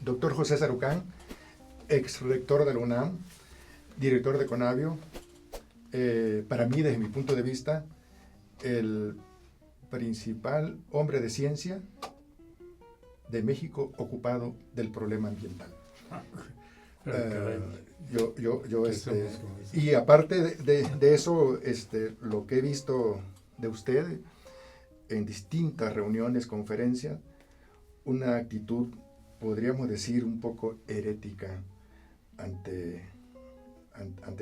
doctor José Sarucán, ex rector de la UNAM, director de Conavio, para mí, desde mi punto de vista, el principal hombre de ciencia de México ocupado del problema ambiental. Y aparte de eso, lo que he visto de usted en distintas reuniones, conferencias, una actitud, podríamos decir, un poco herética ante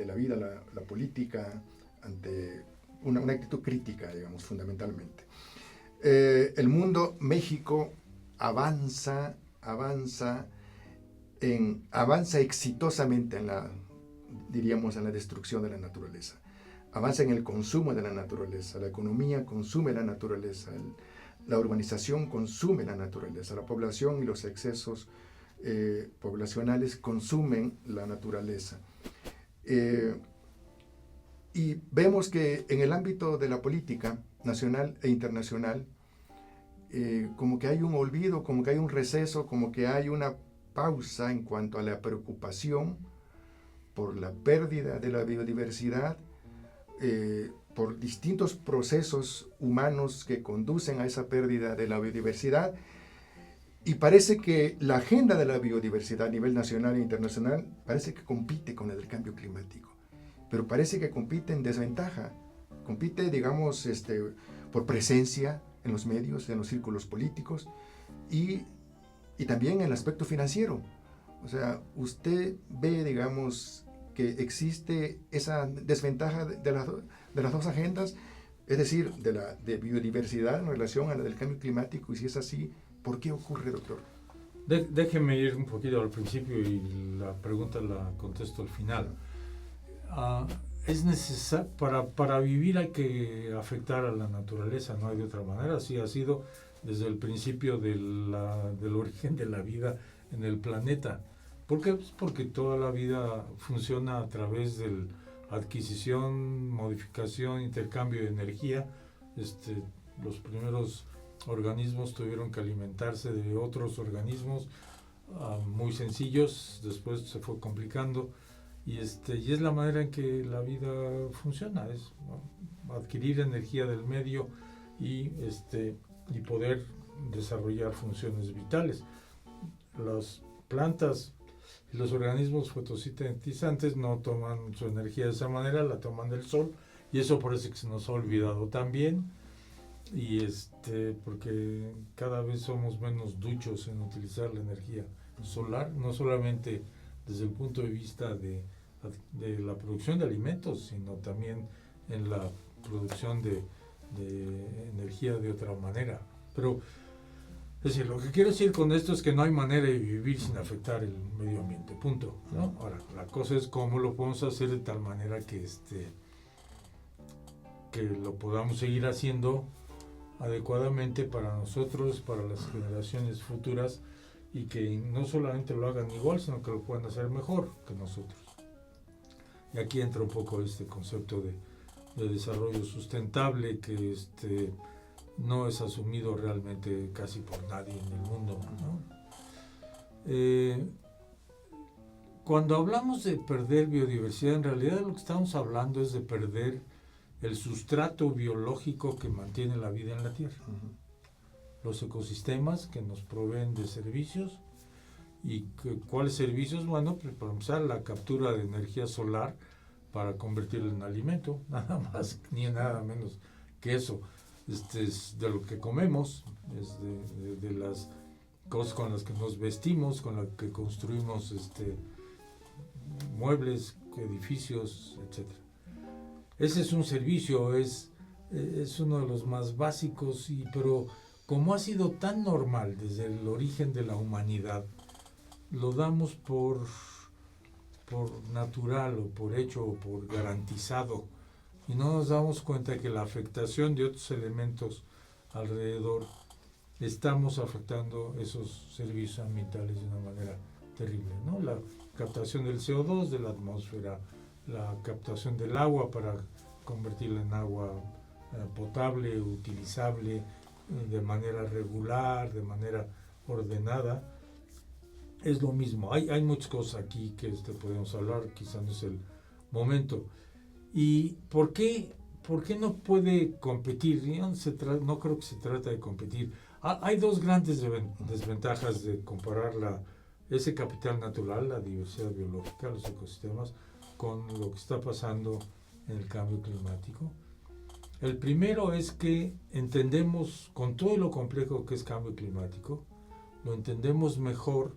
la vida, la política, ante una actitud crítica, digamos, fundamentalmente. El mundo, México, avanza exitosamente en la destrucción de la naturaleza. Avanza en el consumo de la naturaleza. La economía consume la naturaleza. La urbanización consume la naturaleza. La población y los excesos poblacionales consumen la naturaleza. Y vemos que en el ámbito de la política nacional e internacional, como que hay un olvido, como que hay un receso, como que hay una pausa en cuanto a la preocupación por la pérdida de la biodiversidad, por distintos procesos humanos que conducen a esa pérdida de la biodiversidad. Y parece que la agenda de la biodiversidad a nivel nacional e internacional parece que compite con el cambio climático, pero parece que compite en desventaja. Compite, digamos, por presencia en los medios, en los círculos políticos y también en el aspecto financiero. O sea, usted ve, digamos, que existe esa desventaja de las dos agendas, es decir, de biodiversidad en relación a la del cambio climático, y si es así, ¿por qué ocurre, doctor? Déjeme ir un poquito al principio y la pregunta la contesto al final. Es necesario, para vivir hay que afectar a la naturaleza, no hay de otra manera. Así ha sido desde el principio del origen de la vida en el planeta. ¿Por qué? Pues porque toda la vida funciona a través de adquisición, modificación, intercambio de energía. Los primeros organismos tuvieron que alimentarse de otros organismos muy sencillos, después se fue complicando. Y es la manera en que la vida funciona, es, ¿no?, adquirir energía del medio y poder desarrollar funciones vitales. Las plantas y los organismos fotosintetizantes no toman su energía de esa manera, la toman del sol, y eso parece que se nos ha olvidado también, y porque cada vez somos menos duchos en utilizar la energía solar, no solamente desde el punto de vista de la producción de alimentos, sino también en la producción de energía de otra manera. Pero, es decir, lo que quiero decir con esto es que no hay manera de vivir sin afectar el medio ambiente, punto, ¿no? Ahora, la cosa es cómo lo podemos hacer de tal manera que lo podamos seguir haciendo adecuadamente para nosotros, para las generaciones futuras, y que no solamente lo hagan igual, sino que lo puedan hacer mejor que nosotros. Y aquí entra un poco este concepto de desarrollo sustentable que no es asumido realmente casi por nadie en el mundo, ¿no? Cuando hablamos de perder biodiversidad, en realidad lo que estamos hablando es de perder el sustrato biológico que mantiene la vida en la Tierra. Los ecosistemas que nos proveen de servicios. ¿Y cuáles servicios? Bueno, pues para empezar, la captura de energía solar para convertirla en alimento, nada más ni nada menos que eso. Es de lo que comemos, es de las cosas con las que nos vestimos, con las que construimos muebles, edificios, etc. Ese es un servicio, es uno de los más básicos, pero como ha sido tan normal desde el origen de la humanidad, lo damos por natural o por hecho o por garantizado, y no nos damos cuenta que la afectación de otros elementos alrededor, estamos afectando esos servicios ambientales de una manera terrible, ¿no? La captación del CO2 de la atmósfera, la captación del agua para convertirla en agua potable, utilizable de manera regular, de manera ordenada. es lo mismo. Hay muchas cosas aquí que podemos hablar, quizás no es el momento. ¿Y por qué no puede competir? No creo que se trata de competir. Hay dos grandes desventajas de comparar ese capital natural, la diversidad biológica, los ecosistemas, con lo que está pasando en el cambio climático. El primero es que entendemos, con todo lo complejo que es cambio climático, lo entendemos mejor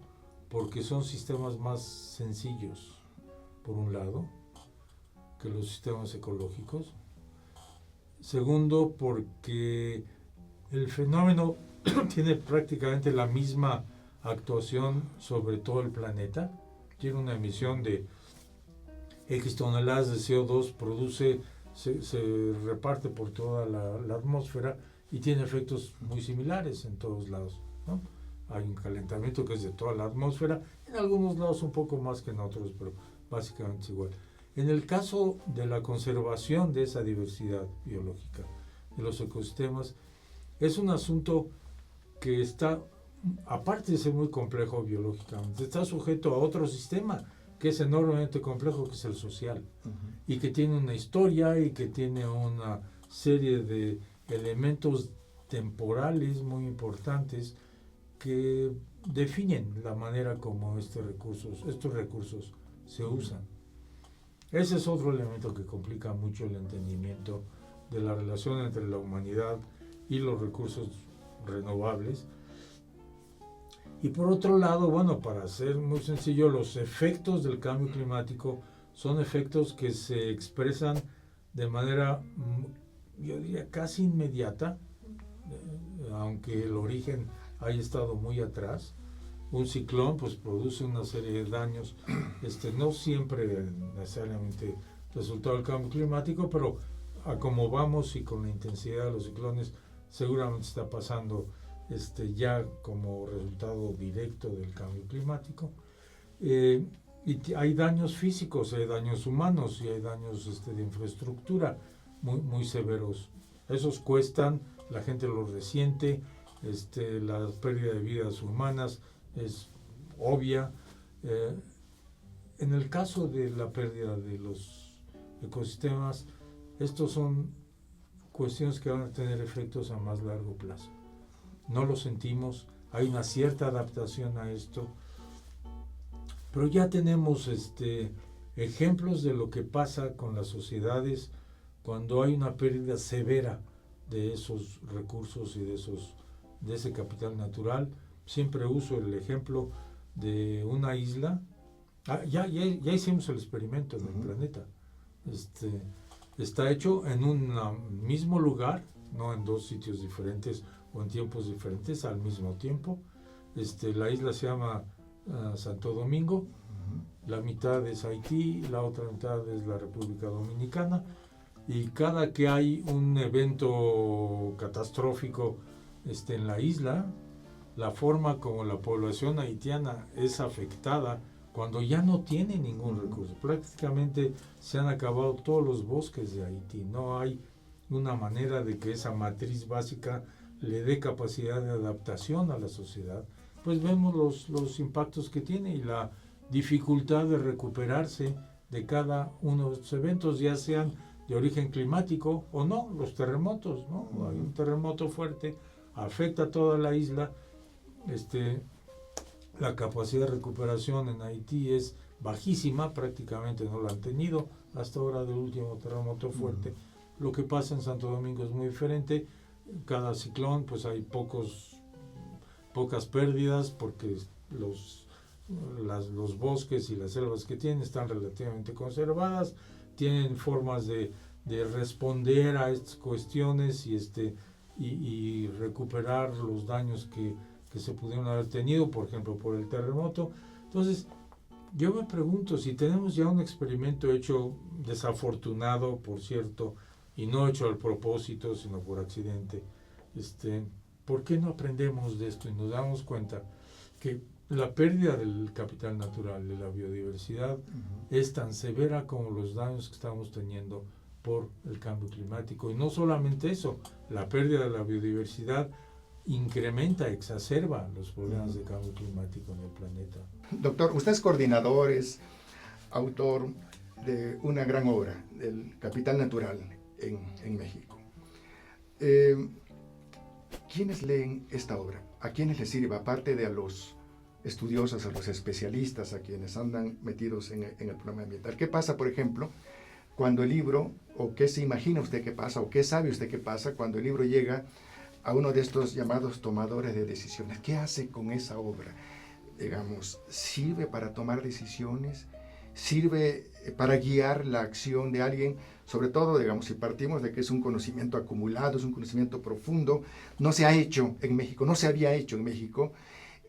porque son sistemas más sencillos, por un lado, que los sistemas ecológicos. Segundo, porque el fenómeno tiene prácticamente la misma actuación sobre todo el planeta. Tiene una emisión de X toneladas de CO2, se reparte por toda la atmósfera y tiene efectos muy similares en todos lados, ¿no? Hay un calentamiento que es de toda la atmósfera, en algunos lados un poco más que en otros, pero básicamente es igual. En el caso de la conservación de esa diversidad biológica, de los ecosistemas, es un asunto que está, aparte de ser muy complejo biológicamente, está sujeto a otro sistema que es enormemente complejo, que es el social, y que tiene una historia y que tiene una serie de elementos temporales muy importantes que definen la manera como estos recursos se usan. Ese es otro elemento que complica mucho el entendimiento de la relación entre la humanidad y los recursos renovables. Y por otro lado, bueno, para ser muy sencillo, los efectos del cambio climático son efectos que se expresan de manera, yo diría, casi inmediata, aunque el origen haya estado muy atrás. Un ciclón pues produce una serie de daños, no siempre necesariamente resultado del cambio climático, pero a como vamos y con la intensidad de los ciclones seguramente está pasando ya como resultado directo del cambio climático. Y hay daños físicos, hay daños humanos y hay daños de infraestructura muy, muy severos. Esos cuestan, la gente los resiente, la pérdida de vidas humanas es obvia. En el caso de la pérdida de los ecosistemas, estos son cuestiones que van a tener efectos a más largo plazo. No lo sentimos, hay una cierta adaptación a esto, pero ya tenemos ejemplos de lo que pasa con las sociedades cuando hay una pérdida severa de esos recursos y de ese capital natural. Siempre uso el ejemplo de una isla. Ya hicimos el experimento en el planeta. Está hecho en un mismo lugar, no en dos sitios diferentes o en tiempos diferentes al mismo tiempo. La isla se llama Santo Domingo, la mitad es Haití, la otra mitad es la República Dominicana, y cada que hay un evento catastrófico en la isla, la forma como la población haitiana es afectada cuando ya no tiene ningún recurso. Prácticamente se han acabado todos los bosques de Haití. No hay una manera de que esa matriz básica le dé capacidad de adaptación a la sociedad. Pues vemos los impactos que tiene y la dificultad de recuperarse de cada uno de estos eventos, ya sean de origen climático o no, los terremotos, ¿no? Hay un terremoto fuerte, afecta a toda la isla. La capacidad de recuperación en Haití es bajísima, prácticamente no la han tenido hasta ahora del último terremoto fuerte. Lo que pasa en Santo Domingo es muy diferente. Cada ciclón pues hay pocas pérdidas porque los bosques y las selvas que tienen están relativamente conservadas, tienen formas de responder a estas cuestiones y recuperar los daños que se pudieron haber tenido, por ejemplo, por el terremoto. Entonces, yo me pregunto, si tenemos ya un experimento hecho, desafortunado, por cierto, y no hecho al propósito, sino por accidente, ¿por qué no aprendemos de esto y nos damos cuenta que la pérdida del capital natural, de la biodiversidad, es tan severa como los daños que estamos teniendo por el cambio climático? Y no solamente eso, la pérdida de la biodiversidad incrementa, exacerba los problemas de cambio climático en el planeta. Doctor, usted es coordinador, es autor de una gran obra, El Capital Natural en México. ¿Quiénes leen esta obra? ¿A quiénes les sirve? Aparte de a los estudiosos, a los especialistas, a quienes andan metidos en el problema ambiental. ¿Qué pasa, por ejemplo, cuando el libro, o qué se imagina usted que pasa, o qué sabe usted que pasa cuando el libro llega a uno de estos llamados tomadores de decisiones? ¿Qué hace con esa obra? Digamos, ¿sirve para tomar decisiones? ¿Sirve para guiar la acción de alguien? Sobre todo, digamos, si partimos de que es un conocimiento acumulado, es un conocimiento profundo, no se ha hecho en México, no se había hecho en México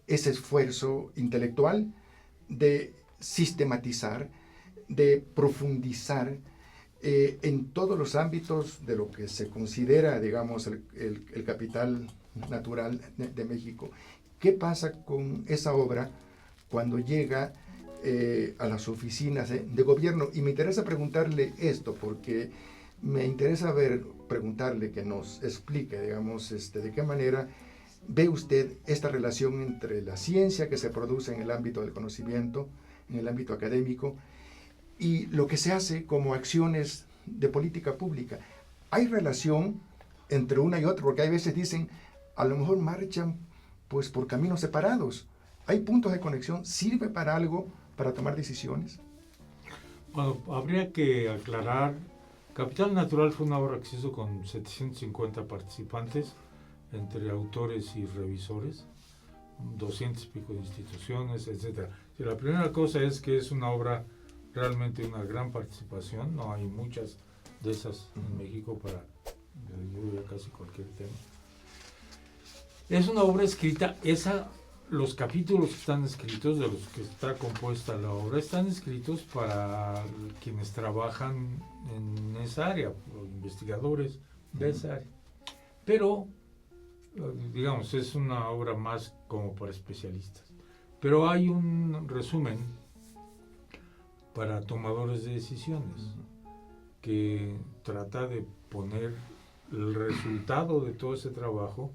ese esfuerzo intelectual de sistematizar, de profundizar en todos los ámbitos de lo que se considera, digamos, el capital natural de México. ¿Qué pasa con esa obra cuando llega a las oficinas de gobierno? Y me interesa preguntarle esto, porque me interesa preguntarle que nos explique, digamos, de qué manera ve usted esta relación entre la ciencia que se produce en el ámbito del conocimiento, en el ámbito académico, y lo que se hace como acciones de política pública. ¿Hay relación entre una y otra? Porque hay veces dicen, a lo mejor marchan pues por caminos separados. ¿Hay puntos de conexión? ¿Sirve para algo, para tomar decisiones? Bueno, habría que aclarar, Capital Natural fue una obra que se hizo con 750 participantes, entre autores y revisores, 200 y pico de instituciones, etc. Y la primera cosa es que es una obra realmente una gran participación, no hay muchas de esas en México para, yo diría, casi cualquier tema. Es una obra escrita, los capítulos que están escritos, de los que está compuesta la obra, están escritos para quienes trabajan en esa área, los investigadores de esa área. Pero, digamos, es una obra más como para especialistas. Pero hay un resumen para tomadores de decisiones que trata de poner el resultado de todo ese trabajo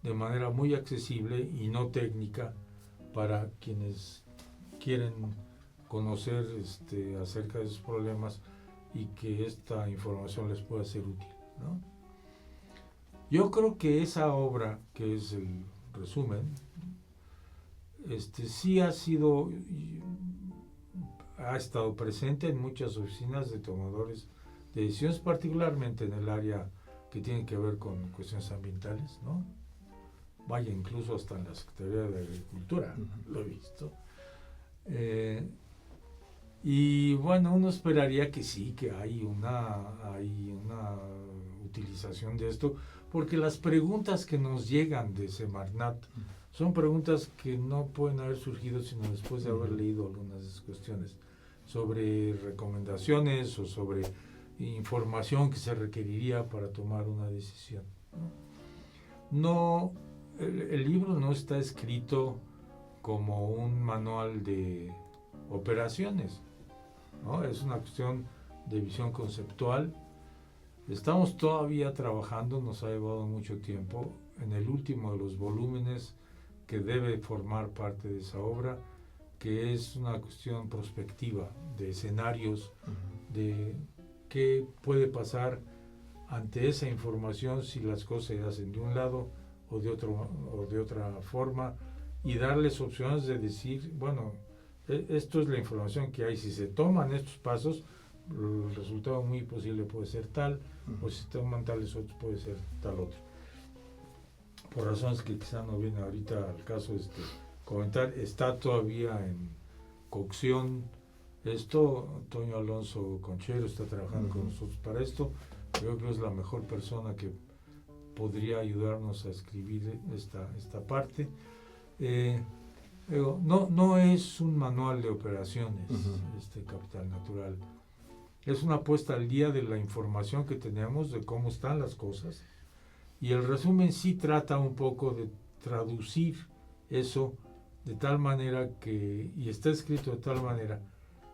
de manera muy accesible y no técnica para quienes quieren conocer acerca de esos problemas y que esta información les pueda ser útil, ¿no? Yo creo que esa obra, que es el resumen, sí ha estado presente en muchas oficinas de tomadores de decisiones, particularmente en el área que tiene que ver con cuestiones ambientales, ¿no? Vaya, incluso hasta en la Secretaría de Agricultura, lo he visto. Y bueno, uno esperaría que sí, que hay una utilización de esto, porque las preguntas que nos llegan de Semarnat son preguntas que no pueden haber surgido sino después de haber leído algunas de esas cuestiones, sobre recomendaciones o sobre información que se requeriría para tomar una decisión. No, el libro no está escrito como un manual de operaciones, ¿no? Es una cuestión de visión conceptual. Estamos todavía trabajando, nos ha llevado mucho tiempo, en el último de los volúmenes que debe formar parte de esa obra, que es una cuestión prospectiva de escenarios, de qué puede pasar ante esa información si las cosas se hacen de un lado o de otra forma, y darles opciones de decir, bueno, esto es la información que hay, si se toman estos pasos, el resultado muy posible puede ser tal, o si se toman tales otros puede ser tal otro. Por razones que quizá no viene ahorita al caso comentar, está todavía en cocción esto. Antonio Alonso Conchero está trabajando con nosotros para esto. Yo creo que es la mejor persona que podría ayudarnos a escribir esta parte. No es un manual de operaciones, Capital Natural. Es una puesta al día de la información que tenemos de cómo están las cosas, y el resumen sí trata un poco de traducir eso de tal manera que, y está escrito de tal manera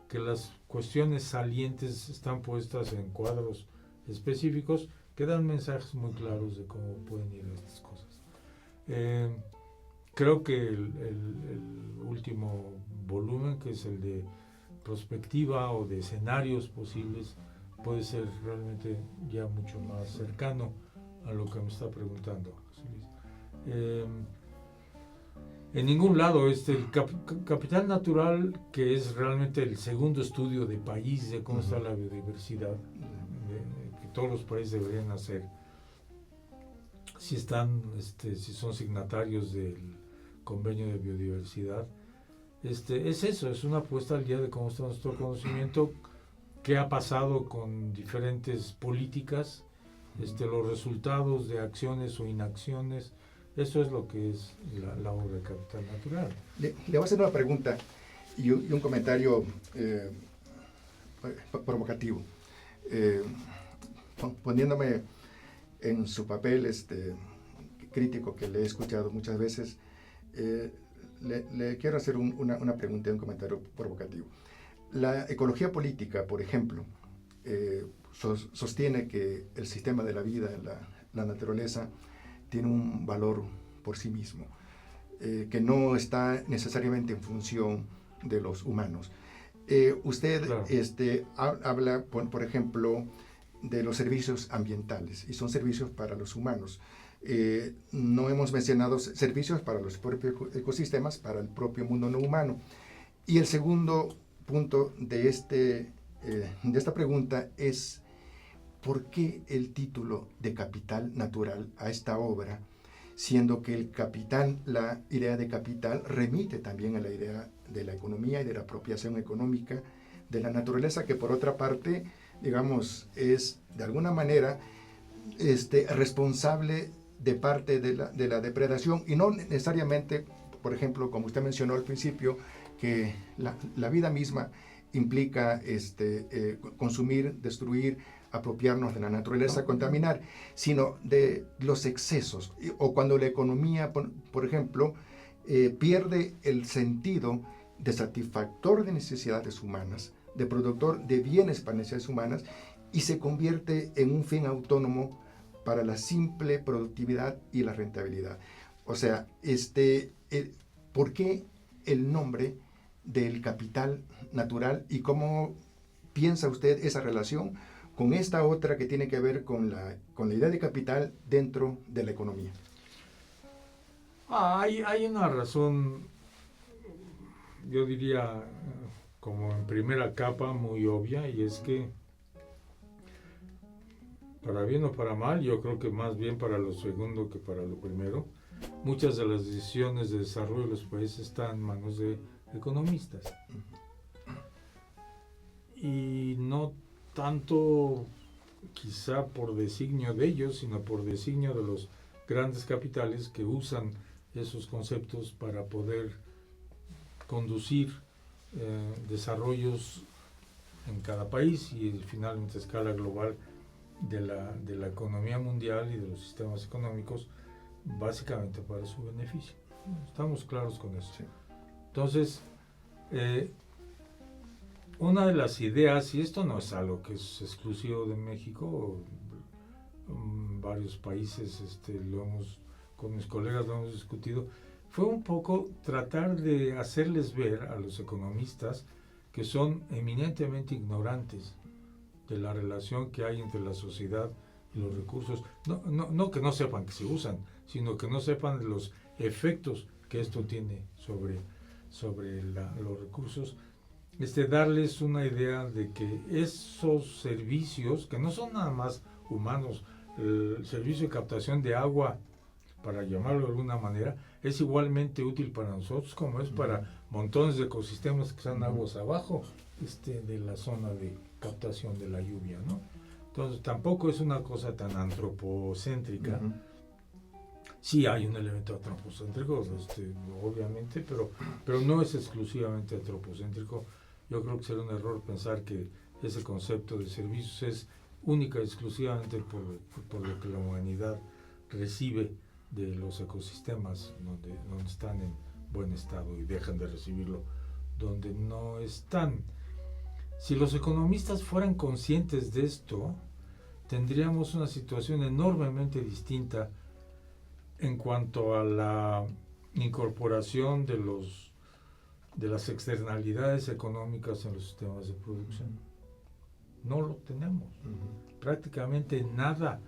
que las cuestiones salientes están puestas en cuadros específicos que dan mensajes muy claros de cómo pueden ir estas cosas. Creo que el último volumen, que es el de prospectiva o de escenarios posibles, puede ser realmente ya mucho más cercano a lo que me está preguntando José Luis. En ningún lado el capital natural, que es realmente el segundo estudio de país de cómo está la biodiversidad, que todos los países deberían hacer, si son signatarios del convenio de biodiversidad, es eso, es una apuesta al día de cómo está nuestro conocimiento, qué ha pasado con diferentes políticas, los resultados de acciones o inacciones. Eso es lo que es la obra de capital natural. Le voy a hacer una pregunta y un comentario provocativo. Poniéndome en su papel crítico, que le he escuchado muchas veces, le quiero hacer una pregunta y un comentario provocativo. La ecología política, por ejemplo, sostiene que el sistema de la vida, la naturaleza, tiene un valor por sí mismo, que no está necesariamente en función de los humanos. Usted claro. Habla, por ejemplo, de los servicios ambientales, y son servicios para los humanos. No hemos mencionado servicios para los propios ecosistemas, para el propio mundo no humano. Y el segundo punto de esta pregunta es: ¿por qué el título de capital natural a esta obra, siendo que el capital, la idea de capital, remite también a la idea de la economía y de la apropiación económica de la naturaleza, que por otra parte, digamos, es de alguna manera responsable de parte de la depredación, y no necesariamente, por ejemplo, como usted mencionó al principio, que la vida misma implica consumir, destruir, apropiarnos de la naturaleza, contaminar, sino de los excesos, o cuando la economía, por ejemplo, pierde el sentido de satisfactor de necesidades humanas, de productor de bienes para necesidades humanas, y se convierte en un fin autónomo para la simple productividad y la rentabilidad. O sea, ¿por qué el nombre del capital natural, y cómo piensa usted esa relación con esta otra que tiene que ver con la idea de capital dentro de la economía? Hay una razón, yo diría, como en primera capa, muy obvia, y es que, para bien o para mal, yo creo que más bien para lo segundo que para lo primero, muchas de las decisiones de desarrollo de los países están en manos de economistas. Y no tanto quizá por designio de ellos, sino por designio de los grandes capitales que usan esos conceptos para poder conducir desarrollos en cada país y finalmente a escala global de la economía mundial y de los sistemas económicos, básicamente para su beneficio. Estamos claros con eso. Sí. Entonces, una de las ideas, y esto no es algo que es exclusivo de México, varios países con mis colegas lo hemos discutido, fue un poco tratar de hacerles ver a los economistas que son eminentemente ignorantes de la relación que hay entre la sociedad y los recursos. No que no sepan que se usan, sino que no sepan de los efectos que esto tiene sobre los recursos. Darles una idea de que esos servicios, que no son nada más humanos, el servicio de captación de agua, para llamarlo de alguna manera, es igualmente útil para nosotros como es para montones de ecosistemas que están aguas abajo de la zona de captación de la lluvia, ¿no? Entonces tampoco es una cosa tan antropocéntrica. Sí hay un elemento antropocéntrico, obviamente, pero no es exclusivamente antropocéntrico. Yo creo que sería un error pensar que ese concepto de servicios es única y exclusivamente por lo que la humanidad recibe de los ecosistemas donde están en buen estado y dejan de recibirlo donde no están. Si los economistas fueran conscientes de esto, tendríamos una situación enormemente distinta en cuanto a la incorporación de las externalidades económicas en los sistemas de producción. No lo tenemos. Prácticamente nada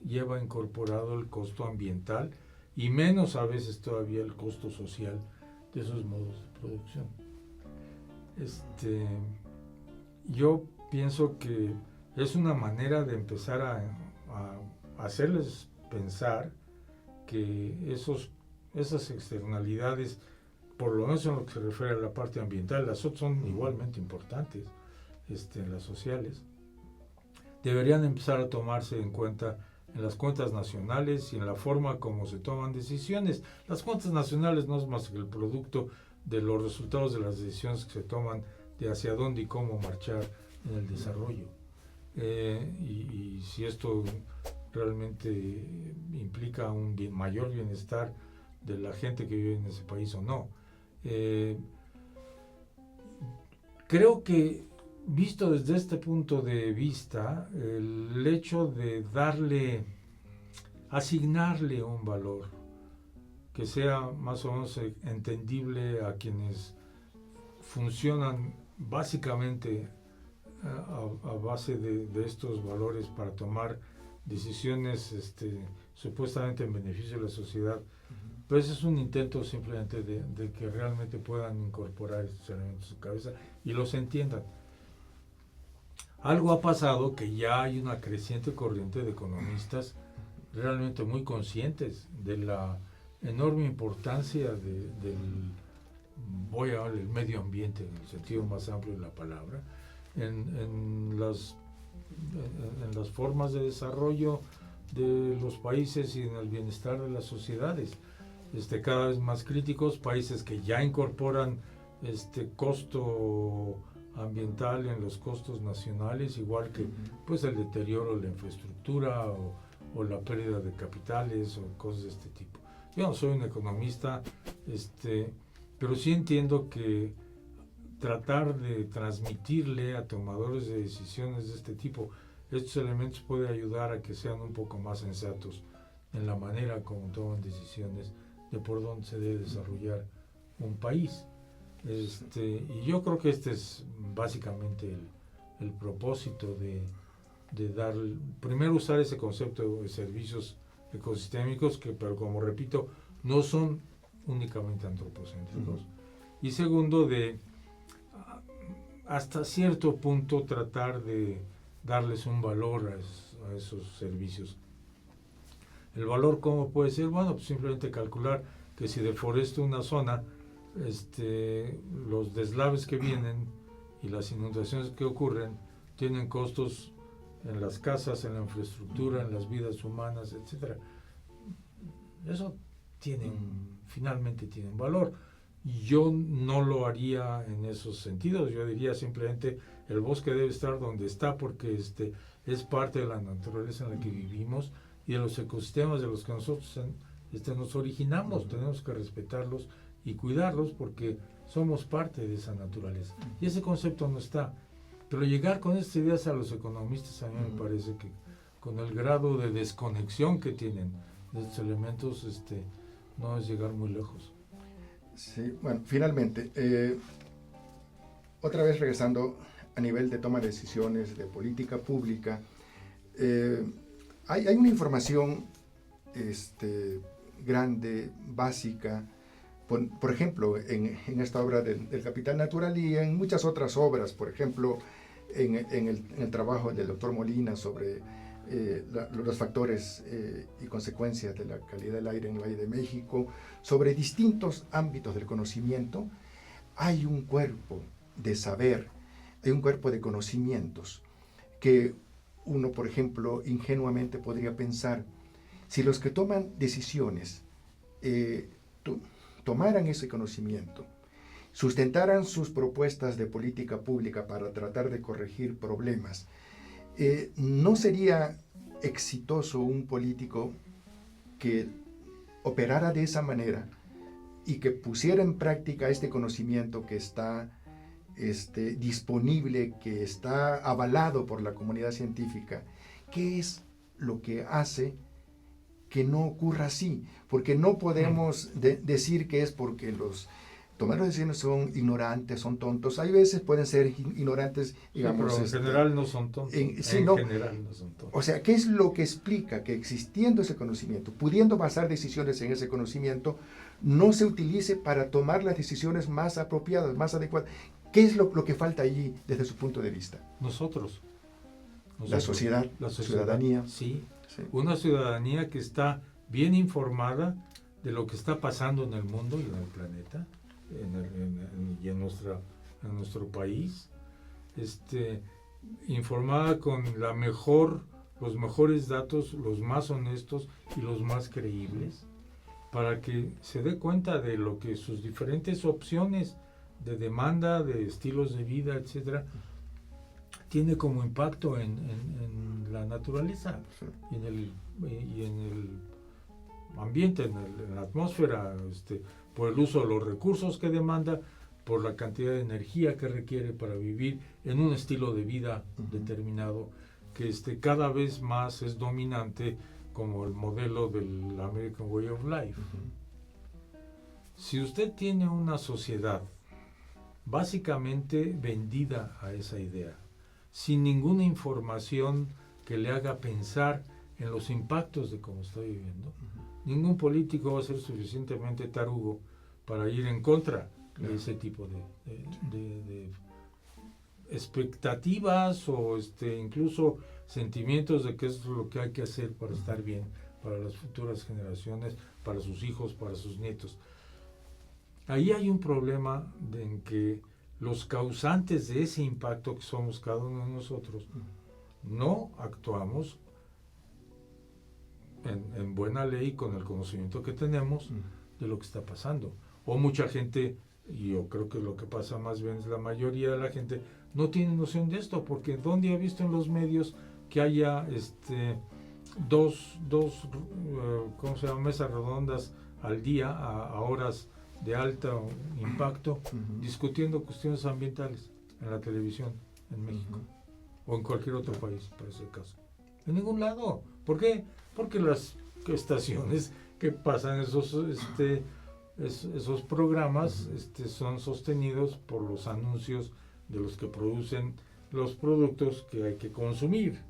lleva incorporado el costo ambiental y menos a veces todavía el costo social de esos modos de producción. Yo pienso que es una manera de empezar a hacerles pensar que esas externalidades, por lo menos en lo que se refiere a la parte ambiental, las otras son igualmente importantes, las sociales, deberían empezar a tomarse en cuenta en las cuentas nacionales y en la forma como se toman decisiones. Las cuentas nacionales no es más que el producto de los resultados de las decisiones que se toman de hacia dónde y cómo marchar en el desarrollo. Y si esto realmente implica un mayor bienestar de la gente que vive en ese país o no. Creo que, visto desde este punto de vista, el hecho de asignarle un valor que sea más o menos entendible a quienes funcionan básicamente a base de estos valores para tomar decisiones supuestamente en beneficio de la sociedad, pues es un intento simplemente de que realmente puedan incorporar estos elementos en su cabeza y los entiendan. Algo ha pasado que ya hay una creciente corriente de economistas realmente muy conscientes de la enorme importancia del medio ambiente en el sentido más amplio de la palabra, en las formas de desarrollo de los países y en el bienestar de las sociedades. Cada vez más críticos, países que ya incorporan costo ambiental en los costos nacionales, igual que pues el deterioro de la infraestructura o la pérdida de capitales o cosas de este tipo. Yo no soy un economista, pero sí entiendo que tratar de transmitirle a tomadores de decisiones de este tipo estos elementos puede ayudar a que sean un poco más sensatos en la manera como toman decisiones de por dónde se debe desarrollar un país. Y yo creo que este es básicamente el propósito de dar, primero usar ese concepto de servicios ecosistémicos, pero como repito, no son únicamente antropocéntricos. Y segundo, de hasta cierto punto tratar de darles un valor a esos servicios. El valor, ¿cómo puede ser? Bueno, pues simplemente calcular que si deforesto una zona, los deslaves que vienen y las inundaciones que ocurren tienen costos en las casas, en la infraestructura, en las vidas humanas, etc. Eso finalmente tiene un valor. Yo no lo haría en esos sentidos. Yo diría simplemente el bosque debe estar donde está porque es parte de la naturaleza en la que vivimos y de los ecosistemas de los que nosotros nos originamos. Tenemos que respetarlos y cuidarlos porque somos parte de esa naturaleza. Y ese concepto no está. Pero llegar con estas ideas a los economistas, a mí me parece que con el grado de desconexión que tienen de estos elementos, no es llegar muy lejos. Sí, bueno, finalmente, otra vez regresando a nivel de toma de decisiones, de política pública, hay una información grande, básica, por ejemplo, en esta obra del Capital Natural y en muchas otras obras, por ejemplo, en el trabajo del doctor Molina sobre los factores y consecuencias de la calidad del aire en el Valle de México, sobre distintos ámbitos del conocimiento, hay un cuerpo de saber, hay un cuerpo de conocimientos que uno, por ejemplo, ingenuamente podría pensar, si los que toman decisiones tomaran ese conocimiento, sustentaran sus propuestas de política pública para tratar de corregir problemas, ¿no sería exitoso un político que operara de esa manera y que pusiera en práctica este conocimiento que está disponible, que está avalado por la comunidad científica? ¿Qué es lo que hace que no ocurra así, porque no podemos decir que es porque los tomadores de decisiones son ignorantes, son tontos. Hay veces pueden ser ignorantes, digamos. Sí, pero en general no son tontos. General no son tontos. O sea, ¿qué es lo que explica que existiendo ese conocimiento, pudiendo basar decisiones en ese conocimiento, no se utilice para tomar las decisiones más apropiadas, más adecuadas? ¿Qué es lo que falta allí desde su punto de vista? Nosotros. La sociedad, ciudadanía. Sí, una ciudadanía que está bien informada de lo que está pasando en el mundo y en el planeta y en nuestro país, informada con los mejores datos, los más honestos y los más creíbles, para que se dé cuenta de lo que sus diferentes opciones de demanda, de estilos de vida, etcétera, tiene como impacto en la naturaleza y en el ambiente, en la atmósfera, por el uso de los recursos que demanda, por la cantidad de energía que requiere para vivir en un estilo de vida determinado, que cada vez más es dominante como el modelo del American Way of Life. Si usted tiene una sociedad básicamente vendida a esa idea, sin ninguna información que le haga pensar en los impactos de cómo está viviendo, ningún político va a ser suficientemente tarugo para ir en contra de ese tipo de expectativas o incluso sentimientos de qué es lo que hay que hacer para estar bien, para las futuras generaciones, para sus hijos, para sus nietos. Ahí hay un problema en que los causantes de ese impacto que somos cada uno de nosotros, no actuamos en buena ley con el conocimiento que tenemos de lo que está pasando. O mucha gente, y yo creo que lo que pasa más bien es la mayoría de la gente, no tiene noción de esto, porque ¿dónde ha visto en los medios que haya dos mesas redondas al día a horas de alto impacto discutiendo cuestiones ambientales en la televisión en México o en cualquier otro país, para ese caso? En ningún lado. ¿Por qué? Porque las estaciones que pasan esos programas son sostenidos por los anuncios de los que producen los productos que hay que consumir.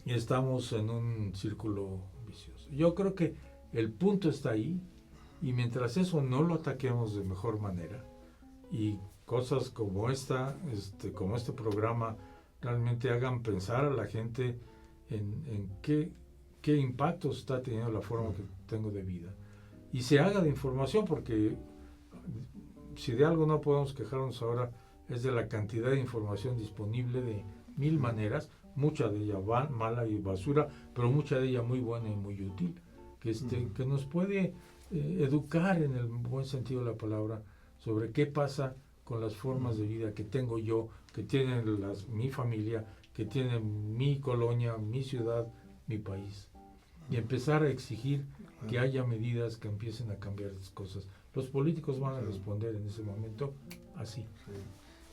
Y estamos en un círculo vicioso. Yo creo que el punto está ahí, y mientras eso no lo ataquemos de mejor manera, y cosas como como este programa realmente hagan pensar a la gente en qué impactos está teniendo la forma que tengo de vida, y se haga de información, porque si de algo no podemos quejarnos ahora es de la cantidad de información disponible de 1000 maneras, mucha de ella mala y basura, pero mucha de ella muy buena y muy útil, que nos puede educar en el buen sentido de la palabra sobre qué pasa con las formas de vida que tengo yo, que tiene mi familia, que tiene mi colonia, mi ciudad, mi país, y empezar a exigir que haya medidas que empiecen a cambiar las cosas. Los políticos van a responder en ese momento así.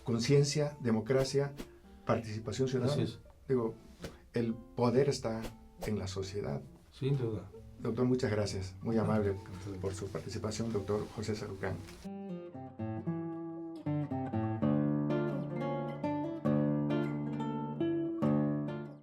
Conciencia, democracia, participación ciudadana. Así es. Digo, el poder está en la sociedad. Sin duda. Doctor, muchas gracias. Muy amable por su participación, doctor José Sarucán.